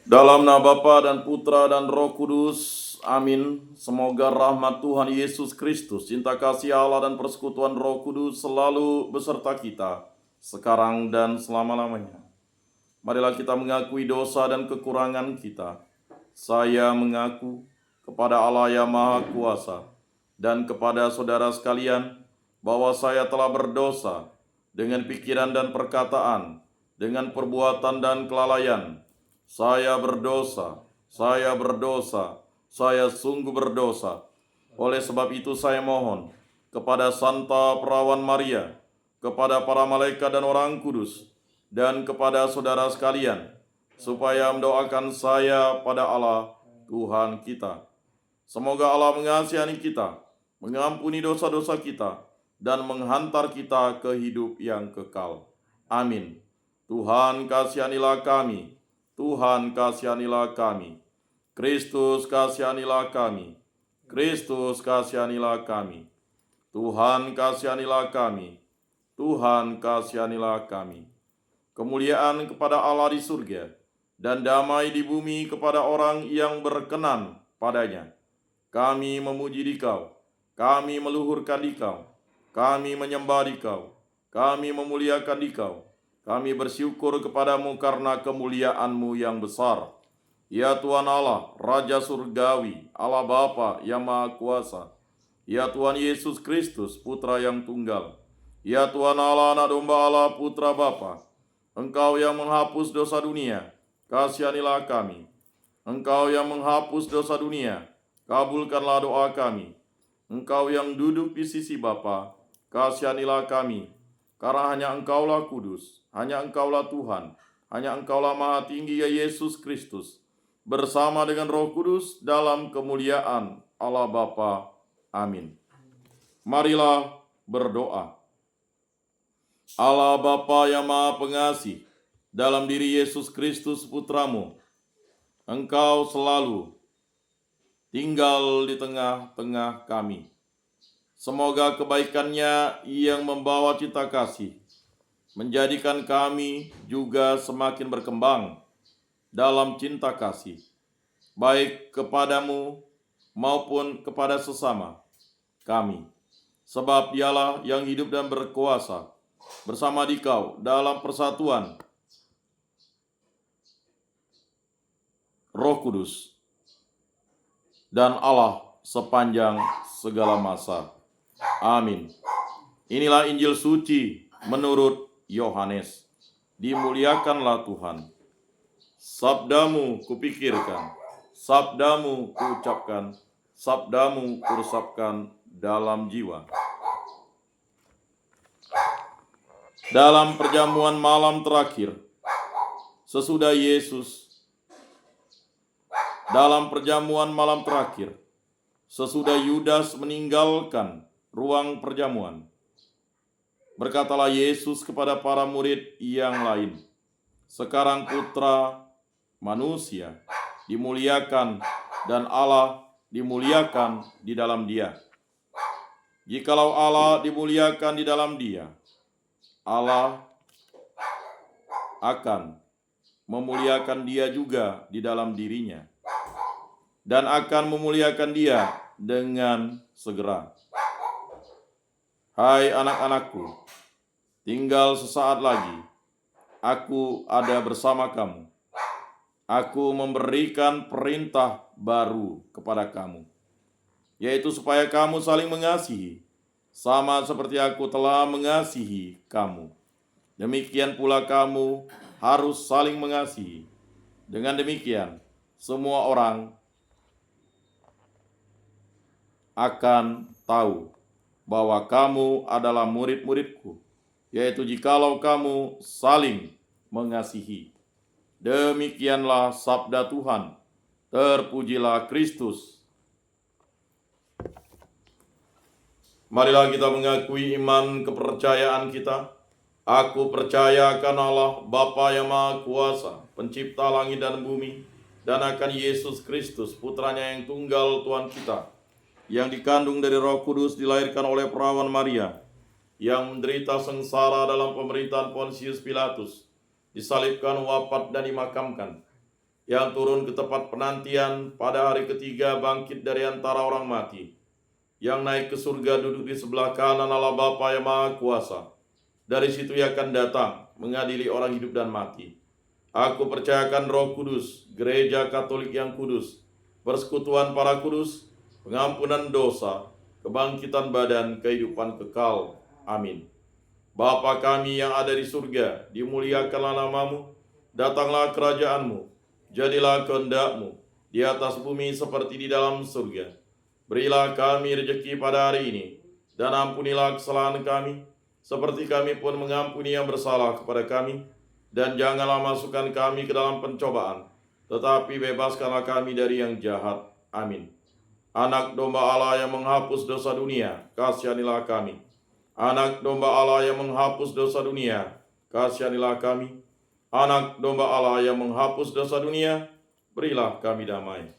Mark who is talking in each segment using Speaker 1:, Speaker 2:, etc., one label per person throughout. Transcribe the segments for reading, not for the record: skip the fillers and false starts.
Speaker 1: Dalam nama Bapa dan Putra dan Roh Kudus, amin. Semoga rahmat Tuhan Yesus Kristus, cinta kasih Allah dan persekutuan Roh Kudus selalu beserta kita, sekarang dan selama-lamanya. Marilah kita mengakui dosa dan kekurangan kita. Saya mengaku kepada Allah yang Maha Kuasa dan kepada saudara sekalian bahwa saya telah berdosa dengan pikiran dan perkataan, dengan perbuatan dan kelalaian. Saya berdosa, saya sungguh berdosa. Oleh sebab itu saya mohon kepada Santa Perawan Maria, kepada para malaikat dan orang kudus, dan kepada saudara sekalian, supaya mendoakan saya pada Allah Tuhan kita. Semoga Allah mengasihani kita, mengampuni dosa-dosa kita, dan menghantar kita ke hidup yang kekal. Amin. Tuhan kasihanilah kami. Tuhan kasihanilah kami. Kristus kasihanilah kami. Kristus kasihanilah kami. Tuhan kasihanilah kami. Tuhan kasihanilah kami. Kemuliaan kepada Allah di surga dan damai di bumi kepada orang yang berkenan padanya. Kami memuji Dikau, kami meluhurkan Dikau, kami menyembah Dikau, kami memuliakan Dikau. Kami bersyukur kepadamu karena kemuliaan-Mu yang besar. Ya Tuhan Allah, Raja Surgawi, Allah Bapa yang Maha Kuasa. Ya Tuhan Yesus Kristus, Putra yang tunggal. Ya Tuhan Allah, Anak Domba Allah, Putra Bapa. Engkau yang menghapus dosa dunia, kasihanilah kami. Engkau yang menghapus dosa dunia, kabulkanlah doa kami. Engkau yang duduk di sisi Bapa, kasihanilah kami. Karena hanya Engkaulah kudus, hanya Engkaulah Tuhan, hanya Engkaulah Maha Tinggi ya Yesus Kristus, bersama dengan Roh Kudus dalam kemuliaan Allah Bapa. Amin. Marilah berdoa. Allah Bapa yang Maha Pengasih, dalam diri Yesus Kristus Putramu, Engkau selalu tinggal di tengah-tengah kami. Semoga kebaikan-Nya yang membawa cita kasih menjadikan kami juga semakin berkembang dalam cinta kasih, baik kepadamu maupun kepada sesama kami. Sebab Dialah yang hidup dan berkuasa bersama Dikau dalam persatuan Roh Kudus dan Allah sepanjang segala masa. Amin. Inilah Injil suci menurut Yohanes. Dimuliakanlah Tuhan. Sabdamu kupikirkan, sabdamu kuucapkan, sabdamu kuresapkan dalam jiwa. Dalam perjamuan malam terakhir, sesudah Yesus, dalam perjamuan malam terakhir, sesudah Yudas meninggalkan ruang perjamuan, berkatalah Yesus kepada para murid yang lain, "Sekarang Putra Manusia dimuliakan dan Allah dimuliakan di dalam Dia. Jikalau Allah dimuliakan di dalam Dia, Allah akan memuliakan Dia juga di dalam dirinya dan akan memuliakan Dia dengan segera. Hai anak-anakku, tinggal sesaat lagi, aku ada bersama kamu. Aku memberikan perintah baru kepada kamu, yaitu supaya kamu saling mengasihi, sama seperti aku telah mengasihi kamu. Demikian pula kamu harus saling mengasihi. Dengan demikian, semua orang akan tahu bahwa kamu adalah murid-muridku, yaitu jikalau kamu saling mengasihi." Demikianlah sabda Tuhan. Terpujilah Kristus. Marilah kita mengakui iman kepercayaan kita. Aku percaya akan Allah, Bapa yang Maha Kuasa, pencipta langit dan bumi, dan akan Yesus Kristus, Putranya yang tunggal Tuhan kita, yang dikandung dari Roh Kudus, dilahirkan oleh perawan Maria, yang menderita sengsara dalam pemerintahan Pontius Pilatus, disalibkan, wafat, dan dimakamkan, yang turun ke tempat penantian pada hari ketiga bangkit dari antara orang mati, yang naik ke surga duduk di sebelah kanan Allah Bapa yang Maha Kuasa. Dari situ ia akan datang mengadili orang hidup dan mati. Aku percayakan Roh Kudus, gereja Katolik yang kudus, persekutuan para kudus, pengampunan dosa, kebangkitan badan, kehidupan kekal. Amin. Bapa kami yang ada di surga, dimuliakanlah namamu, datanglah kerajaanmu, jadilah kehendak-Mu di atas bumi seperti di dalam surga. Berilah kami rejeki pada hari ini, dan ampunilah kesalahan kami, seperti kami pun mengampuni yang bersalah kepada kami. Dan janganlah masukkan kami ke dalam pencobaan, tetapi bebaskanlah kami dari yang jahat. Amin. Anak domba Allah yang menghapus dosa dunia, kasihanilah kami. Anak domba Allah yang menghapus dosa dunia, kasihanilah kami. Anak domba Allah yang menghapus dosa dunia, berilah kami damai.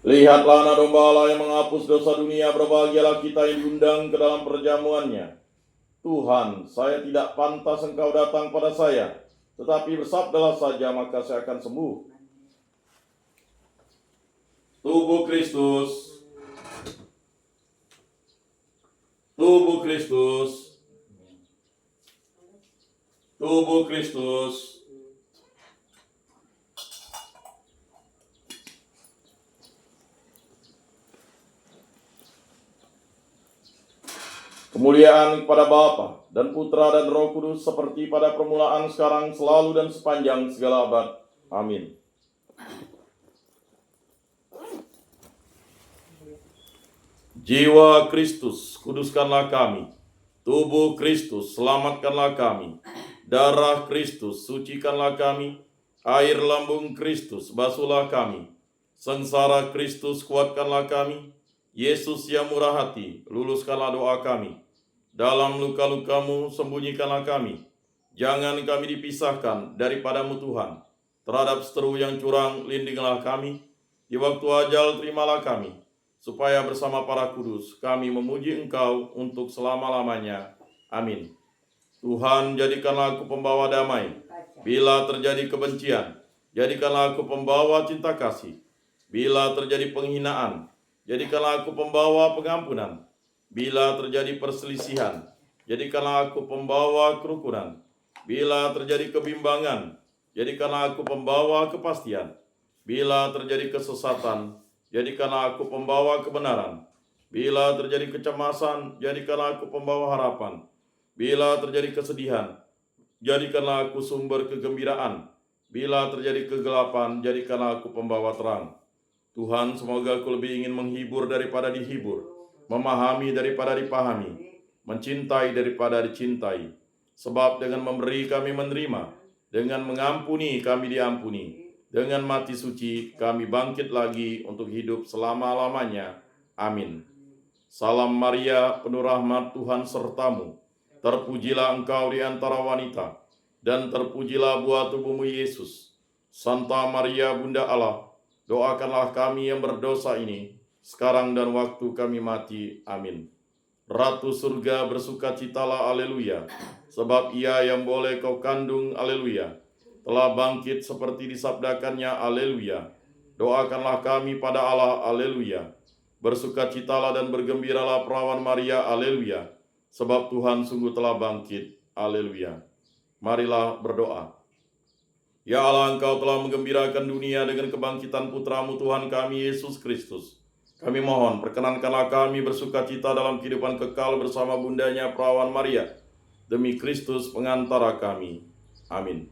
Speaker 1: Lihatlah anak domba Allah yang menghapus dosa dunia, berbahagialah kita yang diundang ke dalam perjamuannya. Tuhan, saya tidak pantas Engkau datang pada saya, tetapi bersabdalah saja maka saya akan sembuh. Tubuh Kristus, tubuh Kristus, tubuh Kristus. Kemuliaan kepada Bapa dan Putra dan Roh Kudus seperti pada permulaan, sekarang, selalu, dan sepanjang segala abad. Amin. Jiwa Kristus, kuduskanlah kami. Tubuh Kristus, selamatkanlah kami. Darah Kristus, sucikanlah kami. Air lambung Kristus, basuhlah kami. Sengsara Kristus, kuatkanlah kami. Yesus yang murah hati, luluskanlah doa kami. Dalam luka-lukamu, sembunyikanlah kami. Jangan kami dipisahkan daripadamu Tuhan. Terhadap seteru yang curang, lindungilah kami. Di waktu ajal, terimalah kami. Supaya bersama para kudus, kami memuji Engkau untuk selama-lamanya. Amin. Tuhan, jadikanlah aku pembawa damai. Bila terjadi kebencian, jadikanlah aku pembawa cinta kasih. Bila terjadi penghinaan, jadikanlah aku pembawa pengampunan. Bila terjadi perselisihan, jadikanlah aku pembawa kerukunan. Bila terjadi kebimbangan, jadikanlah aku pembawa kepastian. Bila terjadi kesesatan, jadikanlah aku pembawa kebenaran. Bila terjadi kecemasan, jadikanlah aku pembawa harapan. Bila terjadi kesedihan, jadikanlah aku sumber kegembiraan. Bila terjadi kegelapan, jadikanlah aku pembawa terang. Tuhan, semoga aku lebih ingin menghibur daripada dihibur, memahami daripada dipahami, mencintai daripada dicintai. Sebab dengan memberi kami menerima, dengan mengampuni kami diampuni, dengan mati suci kami bangkit lagi untuk hidup selama-lamanya. Amin. Salam Maria, penuh rahmat, Tuhan sertamu. Terpujilah engkau di antara wanita, dan terpujilah buah tubuhmu Yesus. Santa Maria, Bunda Allah, doakanlah kami yang berdosa ini, sekarang dan waktu kami mati. Amin. Ratu surga, bersukacitalah, aleluya, sebab ia yang boleh kau kandung, aleluya, telah bangkit seperti disabdakannya, aleluya. Doakanlah kami pada Allah, aleluya. Bersukacitalah dan bergembiralah perawan Maria, aleluya, sebab Tuhan sungguh telah bangkit, aleluya. Marilah berdoa. Ya Allah, Engkau telah menggembirakan dunia dengan kebangkitan Putramu Tuhan kami Yesus Kristus. Kami mohon, perkenankanlah kami bersukacita dalam kehidupan kekal bersama bundanya perawan Maria, demi Kristus pengantara kami. Amin.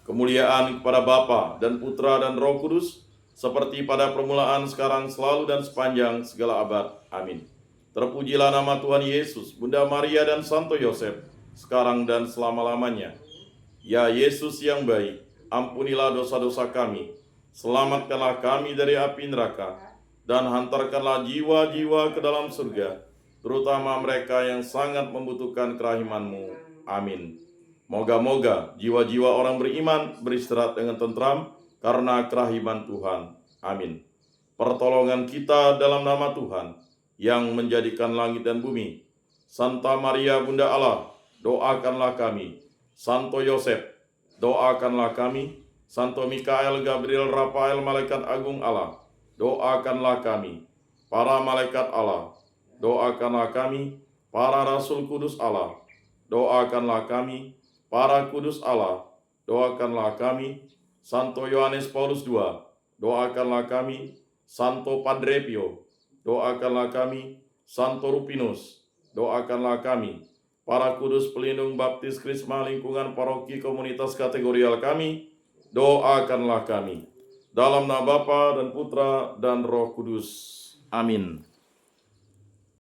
Speaker 1: Kemuliaan kepada Bapa dan Putra dan Roh Kudus, seperti pada permulaan, sekarang, selalu, dan sepanjang segala abad. Amin. Terpujilah nama Tuhan Yesus, Bunda Maria dan Santo Yosef, sekarang dan selama-lamanya. Ya Yesus yang baik, ampunilah dosa-dosa kami, selamatkanlah kami dari api neraka, dan hantarkanlah jiwa-jiwa ke dalam surga, terutama mereka yang sangat membutuhkan kerahiman-Mu. Amin. Moga-moga jiwa-jiwa orang beriman beristirahat dengan tentram, karena kerahiman Tuhan. Amin. Pertolongan kita dalam nama Tuhan, yang menjadikan langit dan bumi. Santa Maria Bunda Allah, doakanlah kami. Santo Yosef, doakanlah kami. Santo Mikael, Gabriel, Rafael, Malaikat Agung Allah, doakanlah kami. Para malaikat Allah, doakanlah kami. Para rasul kudus Allah, doakanlah kami. Para kudus Allah, doakanlah kami. Santo Yohanes Paulus II, doakanlah kami. Santo Padre Pio, doakanlah kami. Santo Rupinus, doakanlah kami. Para kudus pelindung baptis krisma lingkungan paroki komunitas kategorial kami, doakanlah kami. Dalam nama Bapa dan Putra dan Roh Kudus. Amin.